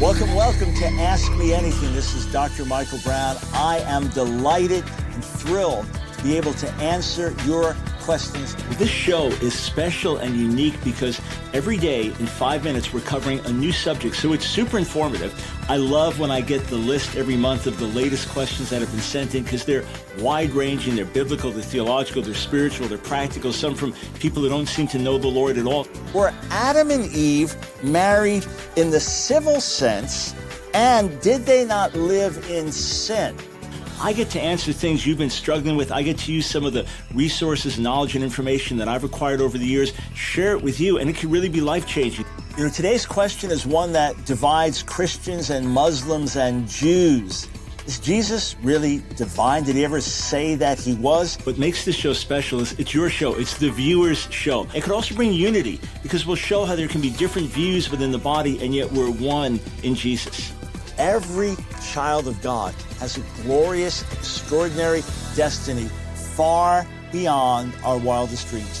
Welcome to Ask Me Anything. This is Dr. Michael Brown. I am delighted and thrilled to be able to answer your questions. This show is special and unique because every day in 5 minutes we're covering a new subject, so it's super informative. I love when I get the list every month of the latest questions that have been sent in because they're wide-ranging, they're biblical, they're theological, they're spiritual, they're practical, some from people who don't seem to know the Lord at all. Were Adam and Eve married in the civil sense, and did they not live in sin? I get to answer things you've been struggling with. I get to use some of the resources, knowledge, and information that I've acquired over the years, share it with you, and it can really be life-changing. You know, today's question is one that divides Christians and Muslims and Jews. Is Jesus really divine? Did he ever say that he was? What makes this show special is it's your show. It's the viewer's show. It could also bring unity because we'll show how there can be different views within the body, and yet we're one in Jesus. Every child of God has a glorious, extraordinary destiny far beyond our wildest dreams.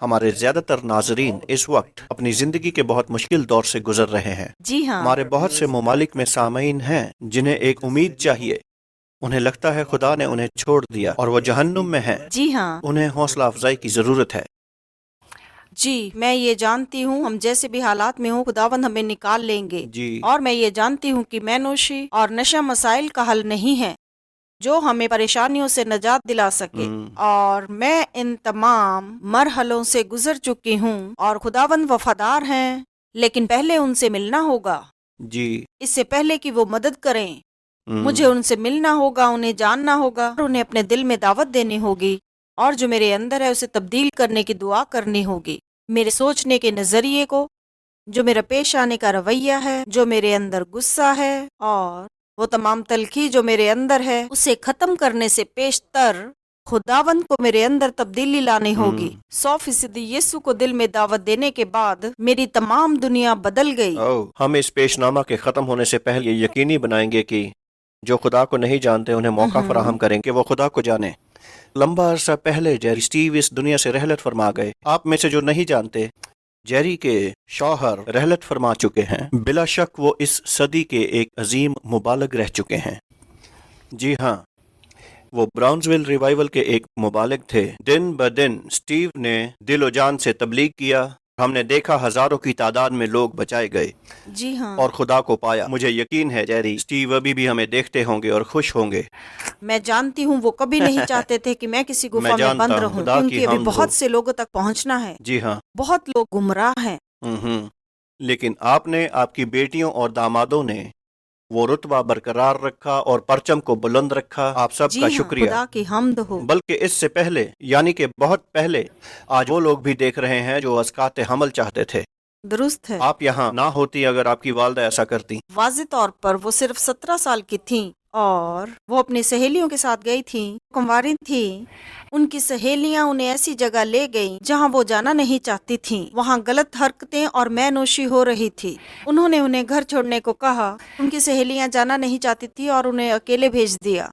ہمارے زیادہ تر ناظرین اس وقت اپنی زندگی کے بہت مشکل دور سے گزر رہے ہیں۔ جی ہاں، ہمارے بہت سے ممالک میں سامعین ہیں جنہیں ایک امید چاہیے۔ انہیں لگتا ہے خدا نے انہیں چھوڑ دیا اور وہ جہنم میں ہیں۔ جی ہاں، انہیں حوصلہ افزائی کی ضرورت ہے۔ جی میں یہ جانتی ہوں ہم جیسے بھی حالات میں ہوں خداوند ہمیں نکال لیں گے، جی اور میں یہ جانتی ہوں کہ مینوشی اور نشہ مسائل کا حل نہیں ہے جو ہمیں پریشانیوں سے نجات دلا سکے، اور میں ان تمام مرحلوں سے گزر چکی ہوں اور خداوند وفادار ہیں، لیکن پہلے ان سے ملنا ہوگا۔ جی اس سے پہلے کہ وہ مدد کریں مجھے ان سے ملنا ہوگا، انہیں جاننا ہوگا، اور انہیں اپنے دل میں دعوت دینی ہوگی، اور جو میرے اندر ہے اسے تبدیل کرنے کی دعا کرنی ہوگی، میرے سوچنے کے نظریے کو، جو میرا پیش آنے کا رویہ ہے، جو میرے اندر غصہ ہے، اور وہ تمام تلخی جو میرے اندر ہے اسے ختم کرنے سے پیشتر خداوند کو میرے اندر تبدیلی لانی ہوگی۔ 100% یسوع کو دل میں دعوت دینے کے بعد میری تمام دنیا بدل گئی۔ ہم اس پیش نامہ کے ختم ہونے سے پہلے یہ یقینی بنائیں گے کہ جو خدا کو نہیں جانتے انہیں موقع فراہم کریں کہ وہ خدا کو جانیں۔ لمبا عرصہ پہلے جیری سٹیو اس دنیا سے رحلت فرما گئے۔ آپ میں سے جو نہیں جانتے، جیری کے شوہر رحلت فرما چکے ہیں۔ بلا شک وہ اس صدی کے ایک عظیم مبالغ رہ چکے ہیں۔ جی ہاں، وہ براؤنزویل ریوائیول کے ایک مبالغ تھے۔ دن بدن سٹیو نے دل و جان سے تبلیغ کیا۔ ہم نے دیکھا ہزاروں کی تعداد میں لوگ بچائے گئے جی ہاں، اور خدا کو پایا۔ مجھے یقین ہے جیری سٹیو ابھی بھی ہمیں دیکھتے ہوں گے اور خوش ہوں گے۔ میں جانتی ہوں وہ کبھی نہیں چاہتے تھے کہ میں کسی گفا میں جانتا بند ہوں، رہوں، خدا کی کیونکہ ابھی حمد بہت ہو۔ سے لوگوں تک پہنچنا ہے، جی ہاں، بہت لوگ گمراہ ہیں۔ لیکن آپ نے، آپ کی بیٹیوں اور دامادوں نے وہ رتبہ برقرار رکھا اور پرچم کو بلند رکھا۔ آپ سب جی کا ہاں، شکریہ۔ خدا کی حمد ہو۔ بلکہ اس سے پہلے، یعنی کہ بہت پہلے، آج وہ لوگ بھی دیکھ رہے ہیں جو اسقاط حمل چاہتے تھے۔ درست ہے، آپ یہاں نہ ہوتی اگر آپ کی والدہ ایسا کرتی۔ واضح طور پر وہ صرف 17 سال کی تھیں اور وہ اپنی سہیلیوں کے ساتھ گئی تھیں، کنواری تھیں۔ ان کی سہیلیاں انہیں ایسی جگہ لے گئیں جہاں وہ جانا نہیں چاہتی تھیں۔ وہاں غلط حرکتیں اور مے نوشی ہو رہی تھی۔ انہوں نے انہیں گھر چھوڑنے کو کہا۔ ان کی سہیلیاں جانا نہیں چاہتی تھی اور انہیں اکیلے بھیج دیا،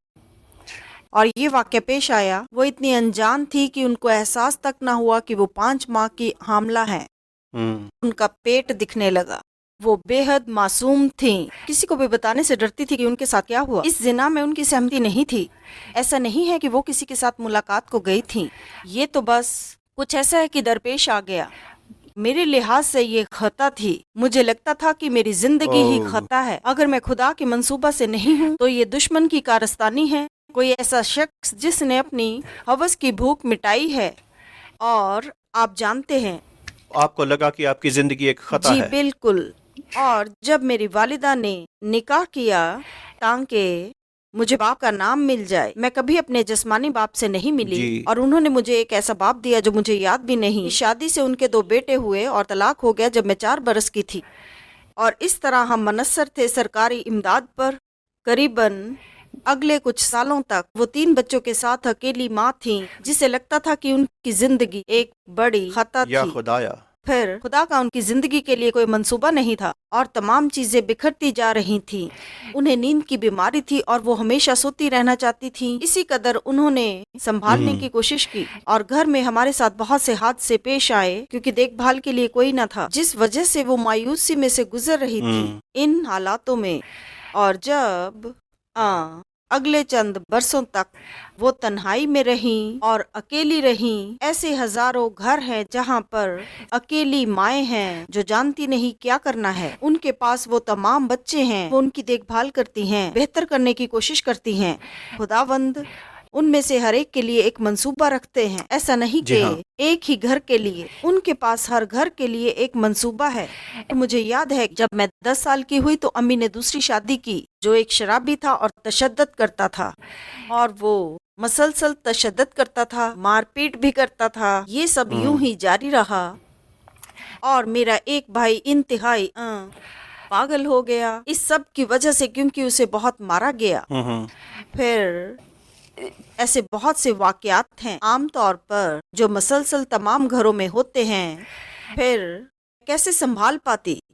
اور یہ واقعہ پیش آیا۔ وہ اتنی انجان تھی کہ ان کو احساس تک نہ ہوا کہ وہ 5 ماہ کی حاملہ ہیں۔ ان کا پیٹ دکھنے لگا۔ وہ بے حد معصوم تھیں، کسی کو بھی بتانے سے ڈرتی تھی کہ ان کے ساتھ کیا ہوا۔ اس زنا میں ان کی سہمتی نہیں تھی۔ ایسا نہیں ہے کہ وہ کسی کے ساتھ ملاقات کو گئی تھیں، یہ تو بس کچھ ایسا ہے کہ درپیش آ گیا۔ میرے لحاظ سے یہ خطا تھی۔ مجھے لگتا تھا کہ میری زندگی ہی خطا ہے۔ اگر میں خدا کے منصوبہ سے نہیں ہوں تو یہ دشمن کی کارستانی ہے، کوئی ایسا شخص جس نے اپنی ہوس کی بھوک مٹائی ہے۔ اور آپ جانتے ہیں، آپ کو لگا کہ آپ کی زندگی ایک خطا جی ہے۔ بالکل۔ اور جب میری والدہ نے نکاح کیا تاکہ مجھے باپ کا نام مل جائے، میں کبھی اپنے جسمانی باپ سے نہیں ملی، جی۔ اور انہوں نے مجھے ایک ایسا باپ دیا جو مجھے یاد بھی نہیں۔ شادی سے ان کے 2 بیٹے ہوئے اور طلاق ہو گیا جب میں 4 برس کی تھی، اور اس طرح ہم منحصر تھے سرکاری امداد پر۔ قریباً اگلے کچھ سالوں تک وہ 3 بچوں کے ساتھ اکیلی ماں تھیں، جسے لگتا تھا کہ ان کی زندگی ایک بڑی خطا یا تھی۔ خدایا، پھر خدا کا ان کی زندگی کے لیے کوئی منصوبہ نہیں تھا، اور تمام چیزیں بکھرتی جا رہی تھیں۔ انہیں نیند کی بیماری تھی اور وہ ہمیشہ سوتی رہنا چاہتی تھیں۔ اسی قدر انہوں نے سنبھالنے کی کوشش کی، اور گھر میں ہمارے ساتھ بہت سے حادثے پیش آئے کیونکہ دیکھ بھال کے لیے کوئی نہ تھا، جس وجہ سے وہ مایوسی میں سے گزر رہی تھی ان حالاتوں میں۔ اور جب اگلے چند برسوں تک وہ تنہائی میں رہیں اور اکیلی رہیں، ایسے ہزاروں گھر ہیں جہاں پر اکیلی مائیں ہیں جو جانتی نہیں کیا کرنا ہے۔ ان کے پاس وہ تمام بچے ہیں، وہ ان کی دیکھ بھال کرتی ہیں، بہتر کرنے کی کوشش کرتی ہیں۔ خداوند ان میں سے ہر ایک کے لیے ایک منصوبہ رکھتے ہیں، ایسا نہیں جی کہ ہاں۔ ایک ہی گھر کے لیے۔ ان کے پاس ہر گھر کے لیے ایک منصوبہ ہے۔ مجھے یاد ہے جب میں 10 سال کی ہوئی تو امی نے دوسری شادی کی، جو ایک شرابی تھا اور تشدد کرتا تھا، اور وہ مسلسل تشدد کرتا تھا، مار پیٹ بھی کرتا تھا۔ یہ سب یوں ہی جاری رہا، اور میرا ایک بھائی انتہائی پاگل ہو گیا اس سب کی وجہ سے، کیونکہ اسے بہت مارا گیا۔ پھر ایسے بہت سے واقعات ہیں عام طور پر جو مسلسل تمام گھروں میں ہوتے ہیں۔ پھر کیسے سنبھال پاتی؟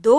2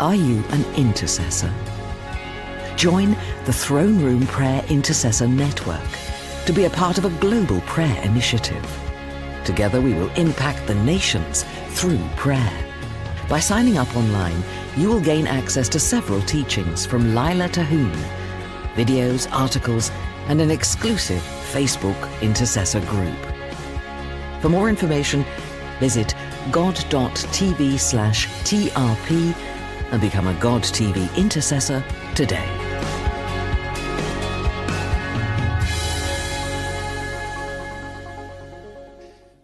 Are you an intercessor? Join the Throne Room Prayer Intercessor Network to be a part of a global prayer initiative. Together we will impact the nations through prayer. By signing up online, you will gain access to several teachings from Laila Tahoon, videos, articles, and an exclusive Facebook intercessor group. For more information, visit god.tv/TRP and become a God TV intercessor today.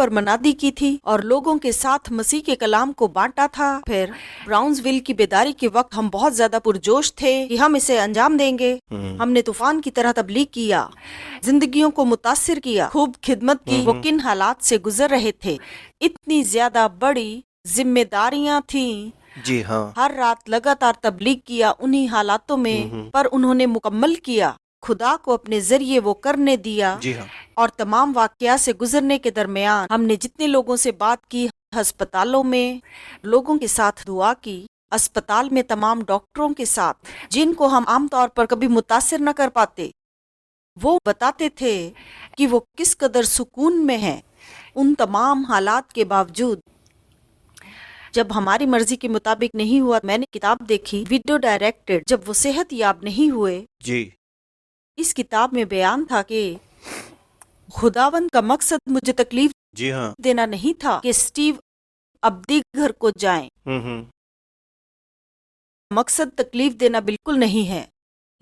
پر منادی کی تھی اور لوگوں کے ساتھ مسیح کے کلام کو بانٹا تھا۔ پھر براؤنزویل کی بیداری کے وقت ہم بہت زیادہ پرجوش تھے کہ ہم اسے انجام دیں گے۔ ہم نے طوفان کی طرح تبلیغ کیا، زندگیوں کو متاثر کیا، خوب خدمت کی۔ وہ کن حالات سے گزر رہے تھے، اتنی زیادہ بڑی ذمہ داریاں تھیں۔ جی ہاں، ہر رات لگاتار تبلیغ کیا انہی حالاتوں میں، پر انہوں نے مکمل کیا۔ خدا کو اپنے ذریعے وہ کرنے دیا۔ جی ہاں، اور تمام واقعات سے گزرنے کے درمیان ہم نے جتنے لوگوں سے بات کی، ہسپتالوں میں لوگوں کے ساتھ دعا کی، اسپتال میں تمام ڈاکٹروں کے ساتھ جن کو ہم عام طور پر کبھی متاثر نہ کر پاتے، وہ بتاتے تھے کہ وہ کس قدر سکون میں ہیں ان تمام حالات کے باوجود۔ جب ہماری مرضی کے مطابق نہیں ہوا، میں نے کتاب دیکھی ویڈیو ڈائریکٹڈ، جب وہ صحت یاب نہیں ہوئے۔ جی اس کتاب میں بیان تھا کہ خداوند کا مقصد مجھے تکلیف جی ہاں، دینا نہیں تھا کہ سٹیو ابدی گھر کو جائیں۔ مقصد تکلیف دینا بالکل نہیں ہے،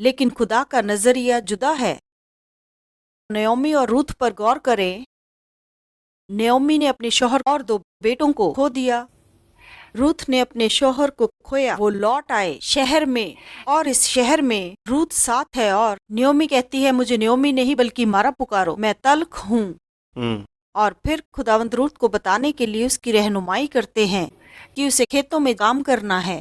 لیکن خدا کا نظریہ جدا ہے۔ نیومی اور روت پر غور کریں۔ نیومی نے اپنے شوہر اور 2 بیٹوں کو کھو دیا۔ روت نے اپنے شوہر کو کھویا، وہ لوٹ آئے شہر میں، اور اس شہر میں روت ساتھ ہے، اور نیومی کہتی ہے مجھے نیومی نہیں بلکہ مارا پکارو، میں تلخ ہوں۔ اور پھر خداوند روت کو بتانے کے لیے اس کی رہنمائی کرتے ہیں کہ اسے کھیتوں میں کام کرنا ہے۔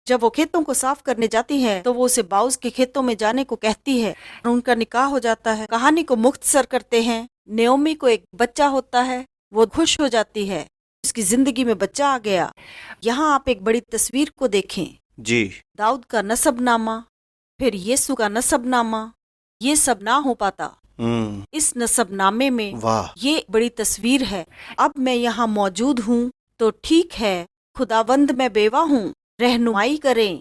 جب وہ کھیتوں کو صاف کرنے جاتی ہے تو وہ اسے باؤز کے کھیتوں میں جانے کو کہتی ہے، اور ان کا نکاح ہو جاتا ہے۔ کہانی کو مختصر کرتے ہیں، نیومی کو ایک بچہ ہوتا ہے، وہ خوش ہو جاتی ہے، اس کی زندگی میں بچہ آ گیا۔ یہاں آپ ایک بڑی تصویر کو دیکھیں، جی داؤد کا نسب نامہ، پھر یسوع کا نسب نامہ، یہ سب نہ ہو پاتا اس نسب نامے میں۔ واہ، یہ بڑی تصویر ہے۔ اب میں یہاں موجود ہوں تو ٹھیک ہے، خداوند میں بیوہ ہوں، رہنمائی کریں۔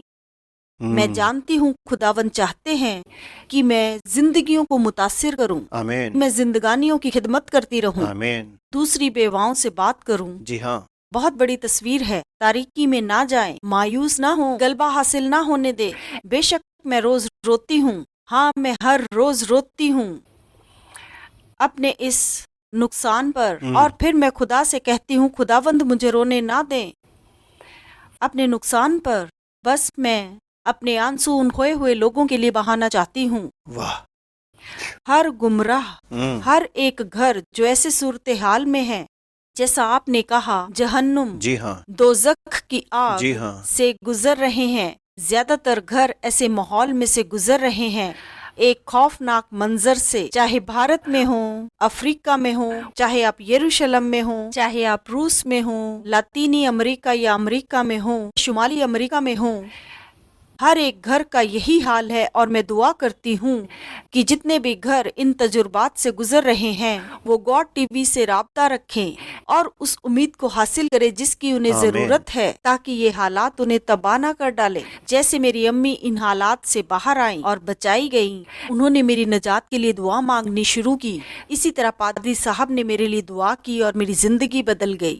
میں جانتی ہوں خداوند چاہتے ہیں کہ میں زندگیوں کو متاثر کروں، آمین، میں زندگانیوں کی خدمت کرتی رہوں، آمین، دوسری بیواؤں سے بات کروں۔ جی ہاں، بہت بڑی تصویر ہے۔ تاریکی میں نہ جائیں، مایوس نہ ہوں، غلبہ حاصل نہ ہونے دے۔ بے شک میں روز روتی ہوں، ہاں میں ہر روز روتی ہوں اپنے اس نقصان پر، اور پھر میں خدا سے کہتی ہوں خداوند مجھے رونے نہ دیں اپنے نقصان پر، بس میں اپنے آنسو ان کھوئے ہوئے لوگوں کے لیے بہانا چاہتی ہوں۔ واہ، ہر گمراہ، ہر ایک گھر جو ایسے صورتحال میں ہے جیسا آپ نے کہا، جہنم، جی ہاں، دوزخ کی آگ جی ہاں، سے گزر رہے ہیں۔ زیادہ تر گھر ایسے ماحول میں سے گزر رہے ہیں، ایک خوفناک منظر سے، چاہے بھارت میں ہوں، افریقہ میں ہوں، چاہے آپ یروشلم میں ہوں، چاہے آپ روس میں ہوں، لاطینی امریکہ یا امریکہ میں ہوں، شمالی امریکہ میں ہوں، ہر ایک گھر کا یہی حال ہے۔ اور میں دعا کرتی ہوں کہ جتنے بھی گھر ان تجربات سے گزر رہے ہیں وہ گاڈ ٹی وی سے رابطہ رکھیں اور اس امید کو حاصل کریں جس کی انہیں آمین۔ ضرورت ہے، تاکہ یہ حالات انہیں تباہ نہ کر ڈالے۔ جیسے میری امی ان حالات سے باہر آئیں اور بچائی گئیں، انہوں نے میری نجات کے لیے دعا مانگنی شروع کی، اسی طرح پادری صاحب نے میرے لیے دعا کی اور میری زندگی بدل گئی۔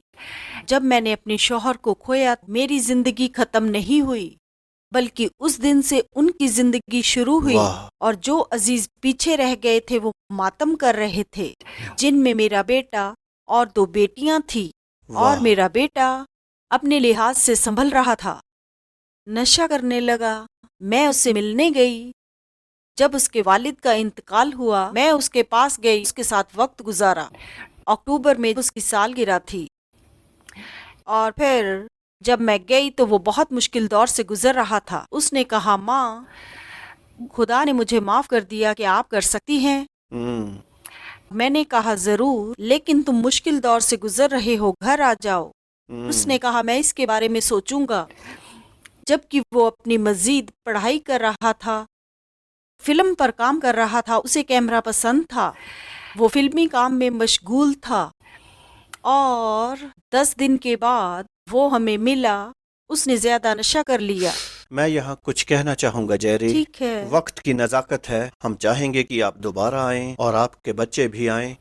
جب میں نے اپنے شوہر کو کھویا، میری زندگی ختم نہیں ہوئی، بلکہ اس دن سے ان کی زندگی شروع ہوئی، واہ، اور جو عزیز پیچھے رہ گئے تھے وہ ماتم کر رہے تھے، جن میں میرا بیٹا اور 2 بیٹیاں تھیں، اور واہ، میرا بیٹا اپنے لحاظ سے سنبھل رہا تھا، نشہ کرنے لگا۔ میں اس سے ملنے گئی جب اس کے والد کا انتقال ہوا، میں اس کے پاس گئی، اس کے ساتھ وقت گزارا۔ اکتوبر میں اس کی سالگرہ تھی، اور پھر جب میں گئی تو وہ بہت مشکل دور سے گزر رہا تھا۔ اس نے کہا ماں، خدا نے مجھے معاف کر دیا، کہ آپ کر سکتی ہیں؟ میں نے کہا ضرور، لیکن تم مشکل دور سے گزر رہے ہو، گھر آ جاؤ۔ اس نے کہا میں اس کے بارے میں سوچوں گا۔ جبکہ وہ اپنی مزید پڑھائی کر رہا تھا، فلم پر کام کر رہا تھا، اسے کیمرہ پسند تھا، وہ فلمی کام میں مشغول تھا، اور 10 دن کے بعد وہ ہمیں ملا۔ اس نے زیادہ نشہ کر لیا۔ میں یہاں کچھ کہنا چاہوں گا جیری۔ ٹھیک ہے، وقت کی نزاکت ہے، ہم چاہیں گے کہ آپ دوبارہ آئیں اور آپ کے بچے بھی آئیں۔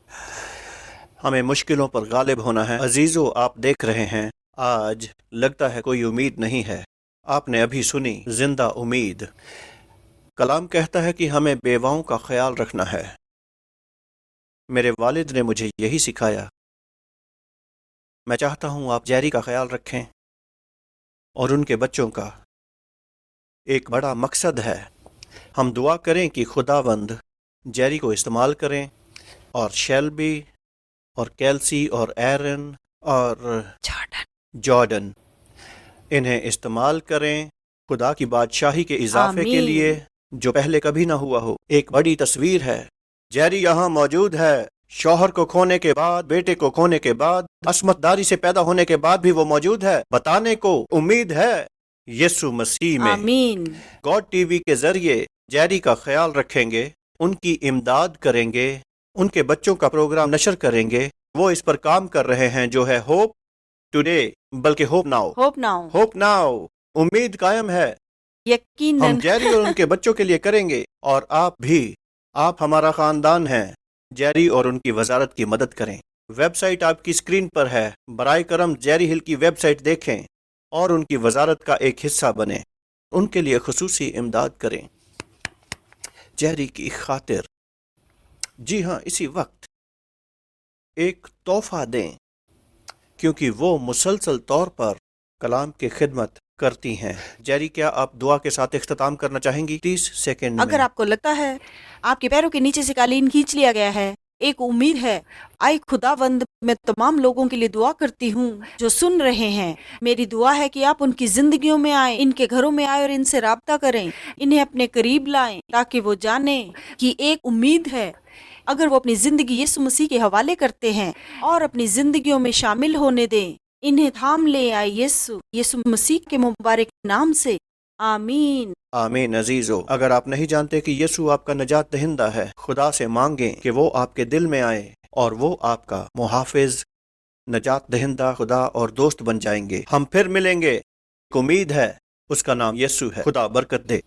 ہمیں مشکلوں پر غالب ہونا ہے۔ عزیزو، آپ دیکھ رہے ہیں آج لگتا ہے کوئی امید نہیں ہے۔ آپ نے ابھی سنی زندہ امید۔ کلام کہتا ہے کہ ہمیں بیواؤں کا خیال رکھنا ہے۔ میرے والد نے مجھے یہی سکھایا میں چاہتا ہوں آپ جیری کا خیال رکھیں اور ان کے بچوں کا۔ ایک بڑا مقصد ہے، ہم دعا کریں کہ خداوند جیری کو استعمال کریں، اور شیلبی اور کیلسی اور ایرن اور جارڈن انہیں استعمال کریں خدا کی بادشاہی کے اضافے کے آمین۔ لیے جو پہلے کبھی نہ ہوا ہو۔ ایک بڑی تصویر ہے، جیری یہاں موجود ہے، شوہر کو کھونے کے بعد، بیٹے کو کھونے کے بعد، عصمت داری سے پیدا ہونے کے بعد بھی وہ موجود ہے، بتانے کو امید ہے یسوع مسیح میں۔ آمین۔ گاڈ ٹی وی کے ذریعے جیری کا خیال رکھیں گے، ان کی امداد کریں گے، ان کے بچوں کا پروگرام نشر کریں گے۔ وہ اس پر کام کر رہے ہیں جو ہے ہوپ ٹوڈے، بلکہ hope now, hope now, hope now, امید قائم ہے۔ ہم یقیناً جیری اور ان کے بچوں کے لیے کریں گے، اور آپ بھی، آپ ہمارا خاندان ہیں، جیری اور ان کی وزارت کی مدد کریں۔ ویب سائٹ آپ کی اسکرین پر ہے، برائے کرم جیری ہل کی ویب سائٹ دیکھیں اور ان کی وزارت کا ایک حصہ بنیں، ان کے لیے خصوصی امداد کریں جیری کی خاطر۔ جی ہاں، اسی وقت ایک تحفہ دیں، کیونکہ وہ مسلسل طور پر کلام کی خدمت کرتی ہیں۔ جیری، کیا آپ دعا کے ساتھ اختتام کرنا چاہیں گی 30 سیکنڈ میں؟ اگر آپ کو لگتا ہے آپ کے پیروں کے نیچے سے قالین کھینچ لیا گیا ہے، ایک امید ہے۔ آئے خداوند، میں تمام لوگوں کے لیے دعا کرتی ہوں جو سن رہے ہیں۔ میری دعا ہے کہ آپ ان کی زندگیوں میں آئیں، ان کے گھروں میں آئیں اور ان سے رابطہ کریں، انہیں اپنے قریب لائیں تاکہ وہ جانیں کہ ایک امید ہے۔ اگر وہ اپنی زندگی یسوع مسیح کے حوالے کرتے ہیں اور اپنی زندگیوں میں شامل ہونے دیں، انہیں تھام لے آئے یسوع مسیح کے مبارک نام سے، آمین۔ آمین۔ عزیزو، اگر آپ نہیں جانتے کہ یسوع آپ کا نجات دہندہ ہے، خدا سے مانگیں کہ وہ آپ کے دل میں آئے اور وہ آپ کا محافظ، نجات دہندہ، خدا اور دوست بن جائیں گے۔ ہم پھر ملیں گے، ایک امید ہے، اس کا نام یسوع ہے۔ خدا برکت دے۔